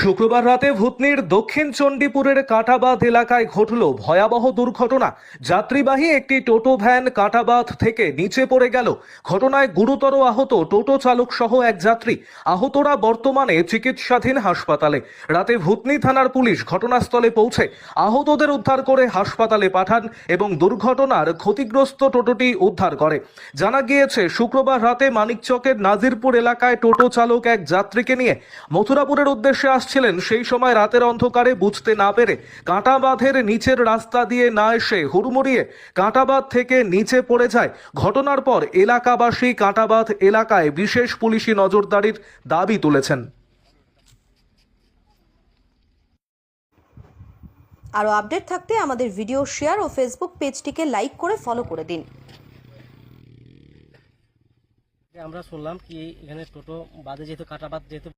শুক্রবার রাতে ভূতনির দক্ষিণ চণ্ডীপুরের কাঁটাবাঁধ এলাকায় ঘটল ভয়াবহ দুর্ঘটনা। যাত্রীবাহী একটি টোটো ভ্যান কাঁটাবাঁধ থেকে নিচে পড়ে গেল। ঘটনায় গুরুতর আহত টোটো চালক সহ এক যাত্রী। আহতরা বর্তমানে চিকিৎসাধীন হাসপাতালে। রাতে ভূতনি থানার পুলিশ ঘটনাস্থলে পৌঁছে আহতদের উদ্ধার করে হাসপাতালে পাঠান এবং দুর্ঘটনার ক্ষতিগ্রস্ত টোটোটি উদ্ধার করে। জানা গিয়েছে, শুক্রবার রাতে মানিকচকের নাজিরপুর এলাকায় টোটো চালক এক যাত্রীকে নিয়ে মথুরাপুরের উদ্দেশ্যে আসছিলেন। সেই সময় রাতের অন্ধকারে বুঝতে না পেরে কাঁটাবাঁধের নিচের রাস্তা দিয়ে না এসে হুড়মুড়িয়ে কাঁটাবাঁধ থেকে নিচে পড়ে যায়। ঘটনার পর এলাকাবাসী কাঁটাবাঁধ এলাকায় বিশেষ পুলিশি নজরদারির দাবি তুলেছেন। আরও আপডেট থাকতে আমাদের ভিডিও শেয়ার ও ফেসবুক পেজটিকে লাইক করে ফলো করে দিন। আমরা শুনলাম কি এখানে টোটো বাদে যেহেতু কাঁটাবাঁধ যেহেতু